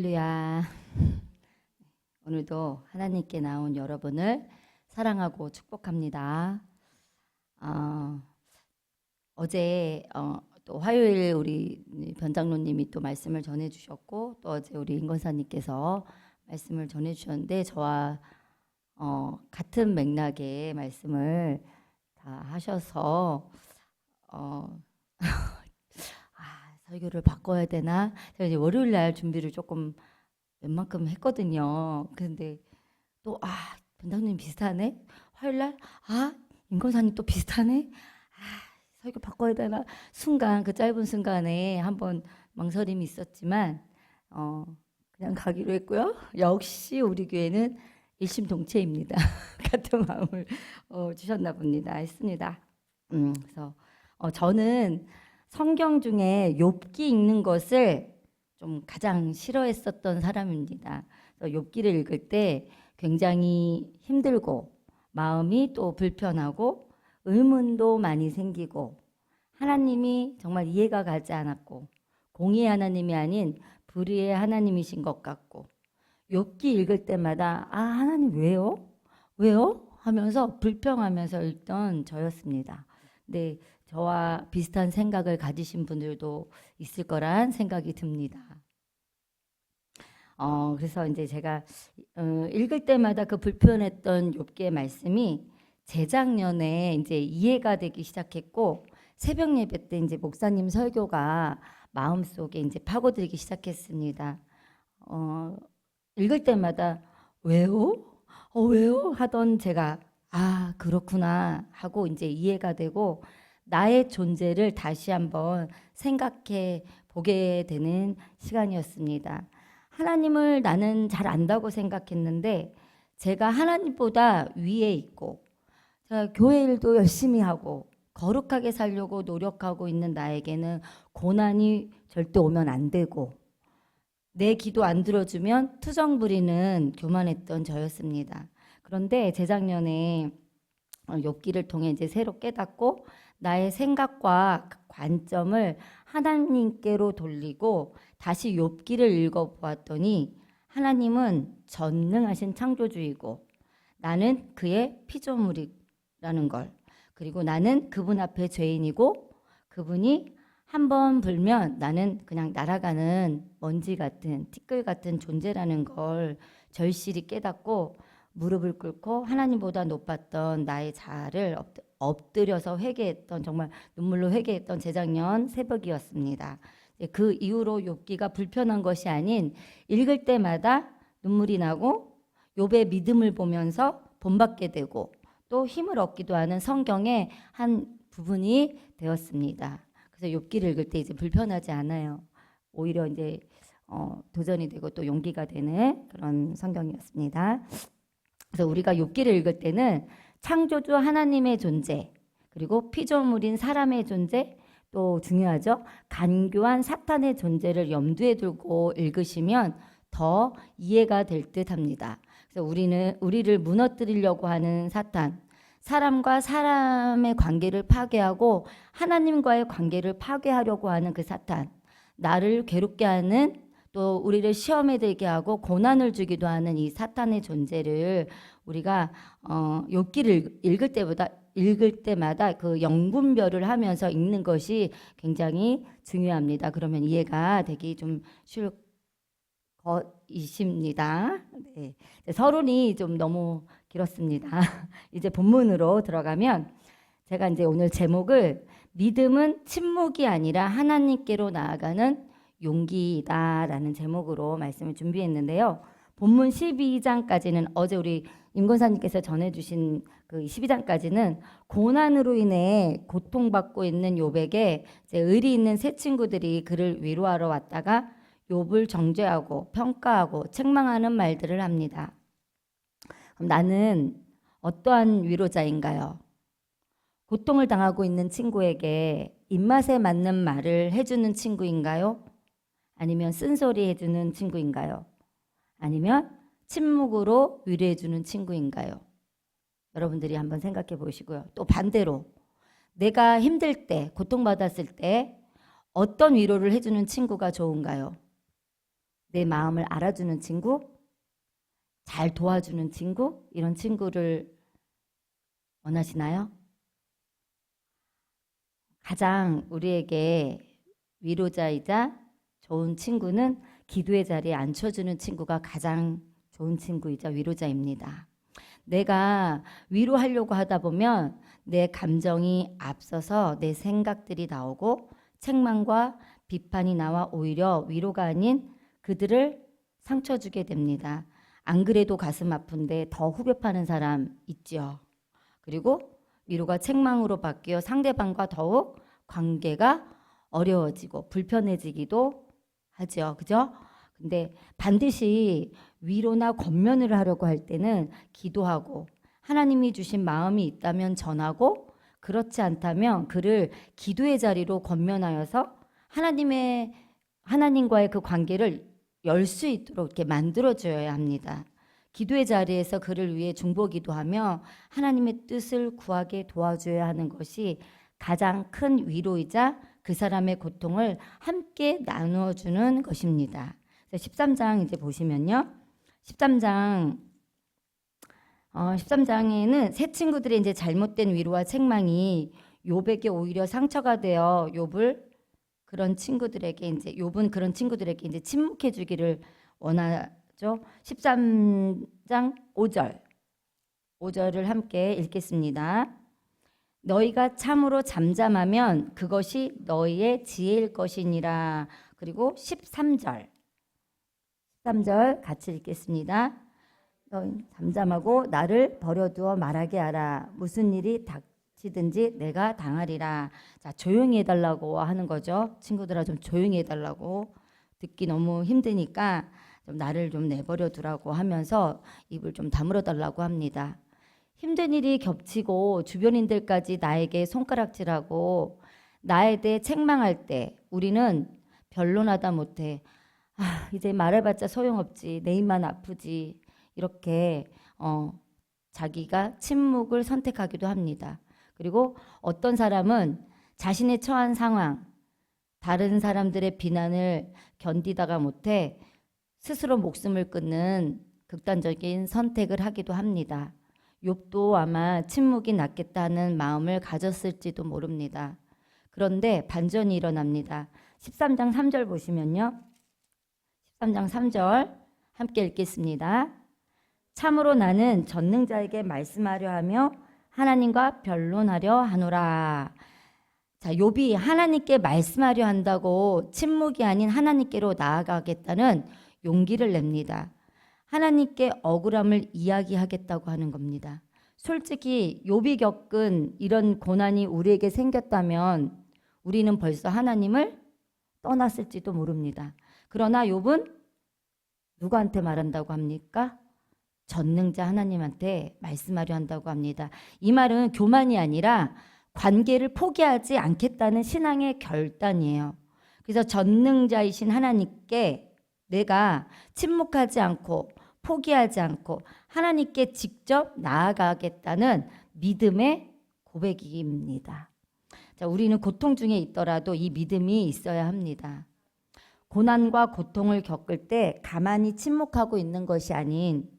할렐루야. 오늘도 하나님께 나온 여러분을 사랑하고 축복합니다. 어제 또 화요일 우리 변장로님이 또 말씀을 전해주셨고, 또 어제 우리 임권사님께서 말씀을 전해주셨는데, 저와 같은 맥락의 말씀을 다 하셔서 설교를 바꿔야 되나? 제가 이제 월요일 날 준비를 조금 웬만큼 했거든요. 근데 또 변장님 비슷하네. 화요일 날 임권사님 또 비슷하네. 설교 바꿔야 되나? 순간 그 짧은 순간에 한번 망설임이 있었지만 그냥 가기로 했고요. 역시 우리 교회는 일심동체입니다. 같은 마음을 주셨나 봅니다. 했습니다. 그래서 저는 성경 중에 욥기 읽는 것을 좀 가장 싫어했었던 사람입니다. 욥기를 읽을 때 굉장히 힘들고 마음이 또 불편하고 의문도 많이 생기고 하나님이 정말 이해가 가지 않았고 공의의 하나님이 아닌 불의의 하나님이신 것 같고 욥기 읽을 때마다 하나님 왜요? 왜요? 하면서 불평하면서 읽던 저였습니다. 근데 저와 비슷한 생각을 가지신 분들도 있을 거란 생각이 듭니다. 그래서 이제 제가 읽을 때마다 그 불편했던 욥기의 말씀이 재작년에 이제 이해가 되기 시작했고, 새벽 예배 때 이제 목사님 설교가 마음속에 이제 파고들기 시작했습니다. 읽을 때마다 왜요? 왜요? 하던 제가 그렇구나 하고 이제 이해가 되고 나의 존재를 다시 한번 생각해 보게 되는 시간이었습니다. 하나님을 나는 잘 안다고 생각했는데 제가 하나님보다 위에 있고 제가 교회 일도 열심히 하고 거룩하게 살려고 노력하고 있는 나에게는 고난이 절대 오면 안 되고 내 기도 안 들어주면 투정 부리는 교만했던 저였습니다. 그런데 재작년에 욥기를 통해 이제 새로 깨닫고 나의 생각과 관점을 하나님께로 돌리고 다시 욥기를 읽어보았더니 하나님은 전능하신 창조주이고 나는 그의 피조물이라는 걸, 그리고 나는 그분 앞에 죄인이고 그분이 한번 불면 나는 그냥 날아가는 먼지 같은 티끌 같은 존재라는 걸 절실히 깨닫고 무릎을 꿇고 하나님보다 높았던 나의 자아를 엎드려서 회개했던, 정말 눈물로 회개했던 재작년 새벽이었습니다. 그 이후로 욥기가 불편한 것이 아닌 읽을 때마다 눈물이 나고 욥의 믿음을 보면서 본받게 되고 또 힘을 얻기도 하는 성경의 한 부분이 되었습니다. 그래서 욥기를 읽을 때 이제 불편하지 않아요. 오히려 이제 도전이 되고 또 용기가 되는 그런 성경이었습니다. 그래서 우리가 욥기를 읽을 때는 창조주 하나님의 존재, 그리고 피조물인 사람의 존재, 또 중요하죠. 간교한 사탄의 존재를 염두에 두고 읽으시면 더 이해가 될 듯합니다. 그래서 우리를 무너뜨리려고 하는 사탄, 사람과 사람의 관계를 파괴하고 하나님과의 관계를 파괴하려고 하는 그 사탄, 나를 괴롭게 하는, 또 우리를 시험에 들게 하고 고난을 주기도 하는 이 사탄의 존재를 우리가 욥기를 읽을 때마다 그 영분별을 하면서 읽는 것이 굉장히 중요합니다. 그러면 이해가 되기 좀 쉬울 것이십니다. 네. 서론이 좀 너무 길었습니다. 이제 본문으로 들어가면 제가 이제 오늘 제목을 믿음은 침묵이 아니라 하나님께로 나아가는 용기다라는 제목으로 말씀을 준비했는데요. 본문 12장까지는 어제 우리 임권사님께서 전해주신 그 12장까지는 고난으로 인해 고통받고 있는 욥에게 이제 의리 있는 세 친구들이 그를 위로하러 왔다가 욥을 정죄하고 평가하고 책망하는 말들을 합니다. 그럼 나는 어떠한 위로자인가요? 고통을 당하고 있는 친구에게 입맛에 맞는 말을 해주는 친구인가요? 아니면 쓴소리 해주는 친구인가요? 아니면 침묵으로 위로해주는 친구인가요? 여러분들이 한번 생각해 보시고요. 또 반대로 내가 힘들 때, 고통받았을 때 어떤 위로를 해주는 친구가 좋은가요? 내 마음을 알아주는 친구, 잘 도와주는 친구, 이런 친구를 원하시나요? 가장 우리에게 위로자이자 좋은 친구는 기도의 자리에 앉혀주는 친구가 가장 좋은 친구이자 위로자입니다. 내가 위로하려고 하다 보면 내 감정이 앞서서 내 생각들이 나오고 책망과 비판이 나와 오히려 위로가 아닌 그들을 상처 주게 됩니다. 안 그래도 가슴 아픈데 더 후벼 파는 사람 있죠. 그리고 위로가 책망으로 바뀌어 상대방과 더욱 관계가 어려워지고 불편해지기도 하죠. 그죠? 근데 반드시 위로나 권면을 하려고 할 때는 기도하고 하나님이 주신 마음이 있다면 전하고 그렇지 않다면 그를 기도의 자리로 권면하여서 하나님과의 그 관계를 열 수 있도록 이렇게 만들어 줘야 합니다. 기도의 자리에서 그를 위해 중보기도하며 하나님의 뜻을 구하게 도와줘야 하는 것이 가장 큰 위로이자 그 사람의 고통을 함께 나누어 주는 것입니다. 13장 이제 보시면요. 13장에는 새 친구들의 이제 잘못된 위로와 책망이 욥에게 오히려 상처가 되어 욥은 그런 친구들에게 이제 침묵해 주기를 원하죠. 13장 5절을 함께 읽겠습니다. 너희가 참으로 잠잠하면 그것이 너희의 지혜일 것이니라. 그리고 13절 같이 읽겠습니다. 너희 잠잠하고 나를 버려두어 말하게 하라. 무슨 일이 닥치든지 내가 당하리라. 자, 조용히 해달라고 하는 거죠. 친구들아 좀 조용히 해달라고. 듣기 너무 힘드니까 좀 나를 좀 내버려 두라고 하면서 입을 좀 다물어 달라고 합니다. 힘든 일이 겹치고 주변인들까지 나에게 손가락질하고 나에 대해 책망할 때 우리는 변론하다 못해 이제 말해봤자 소용없지, 내 입만 아프지, 이렇게 자기가 침묵을 선택하기도 합니다. 그리고 어떤 사람은 자신의 처한 상황, 다른 사람들의 비난을 견디다가 못해 스스로 목숨을 끊는 극단적인 선택을 하기도 합니다. 욥도 아마 침묵이 낫겠다는 마음을 가졌을지도 모릅니다. 그런데 반전이 일어납니다. 13장 3절 보시면요. 13장 3절 함께 읽겠습니다. 참으로 나는 전능자에게 말씀하려 하며 하나님과 변론하려 하노라. 자, 욥이 하나님께 말씀하려 한다고 침묵이 아닌 하나님께로 나아가겠다는 용기를 냅니다. 하나님께 억울함을 이야기하겠다고 하는 겁니다. 솔직히 욥이 겪은 이런 고난이 우리에게 생겼다면 우리는 벌써 하나님을 떠났을지도 모릅니다. 그러나 욥은 누구한테 말한다고 합니까? 전능자 하나님한테 말씀하려 한다고 합니다. 이 말은 교만이 아니라 관계를 포기하지 않겠다는 신앙의 결단이에요. 그래서 전능자이신 하나님께 내가 침묵하지 않고 포기하지 않고 하나님께 직접 나아가겠다는 믿음의 고백입니다. 자, 우리는 고통 중에 있더라도 이 믿음이 있어야 합니다. 고난과 고통을 겪을 때 가만히 침묵하고 있는 것이 아닌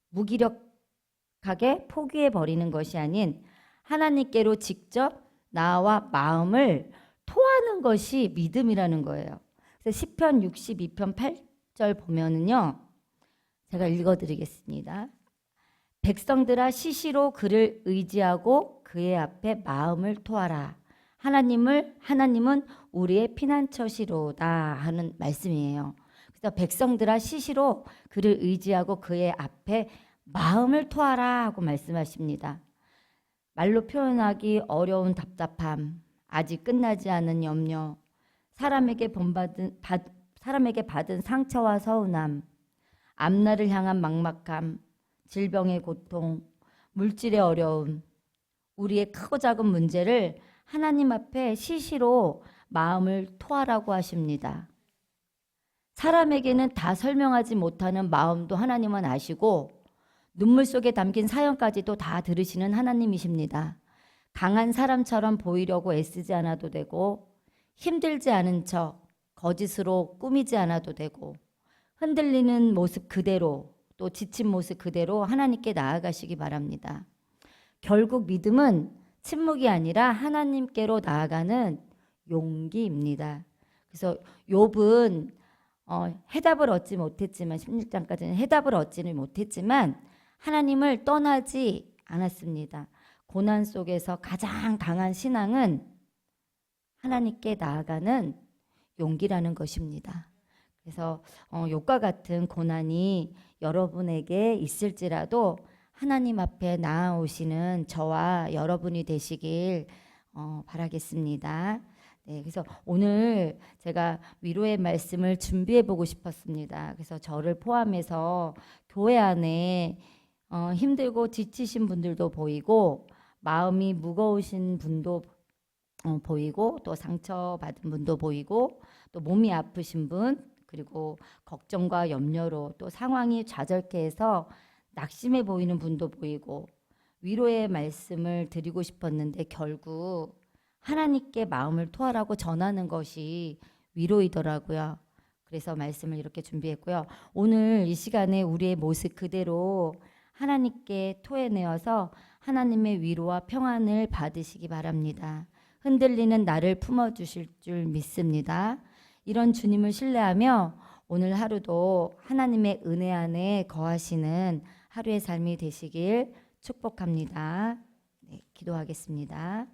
무기력하게 포기해버리는 것이 아닌 하나님께로 직접 나와 마음을 토하는 것이 믿음이라는 거예요. 그래서 시편 62편 8절 보면은요. 제가 읽어드리겠습니다. 백성들아 시시로 그를 의지하고 그의 앞에 마음을 토하라. 하나님은 우리의 피난처시로다 하는 말씀이에요. 그래서 백성들아 시시로 그를 의지하고 그의 앞에 마음을 토하라 하고 말씀하십니다. 말로 표현하기 어려운 답답함, 아직 끝나지 않은 염려, 사람에게 받은 상처와 서운함, 앞날을 향한 막막함, 질병의 고통, 물질의 어려움, 우리의 크고 작은 문제를 하나님 앞에 시시로 마음을 토하라고 하십니다. 사람에게는 다 설명하지 못하는 마음도 하나님은 아시고 눈물 속에 담긴 사연까지도 다 들으시는 하나님이십니다. 강한 사람처럼 보이려고 애쓰지 않아도 되고 힘들지 않은 척 거짓으로 꾸미지 않아도 되고 흔들리는 모습 그대로 또 지친 모습 그대로 하나님께 나아가시기 바랍니다. 결국 믿음은 침묵이 아니라 하나님께로 나아가는 용기입니다. 그래서 욥은 해답을 얻지 못했지만 16장까지는 해답을 얻지는 못했지만 하나님을 떠나지 않았습니다. 고난 속에서 가장 강한 신앙은 하나님께 나아가는 용기라는 것입니다. 그래서 욥과 같은 고난이 여러분에게 있을지라도 하나님 앞에 나아오시는 저와 여러분이 되시길 바라겠습니다. 네, 그래서 오늘 제가 위로의 말씀을 준비해 보고 싶었습니다. 그래서 저를 포함해서 교회 안에 힘들고 지치신 분들도 보이고 마음이 무거우신 분도 보이고 또 상처받은 분도 보이고 또 몸이 아프신 분 그리고 걱정과 염려로 또 상황이 좌절케 해서 낙심해 보이는 분도 보이고 위로의 말씀을 드리고 싶었는데 결국 하나님께 마음을 토하라고 전하는 것이 위로이더라고요. 그래서 말씀을 이렇게 준비했고요. 오늘 이 시간에 우리의 모습 그대로 하나님께 토해내어서 하나님의 위로와 평안을 받으시기 바랍니다. 흔들리는 나를 품어주실 줄 믿습니다. 이런 주님을 신뢰하며 오늘 하루도 하나님의 은혜 안에 거하시는 하루의 삶이 되시길 축복합니다. 네, 기도하겠습니다.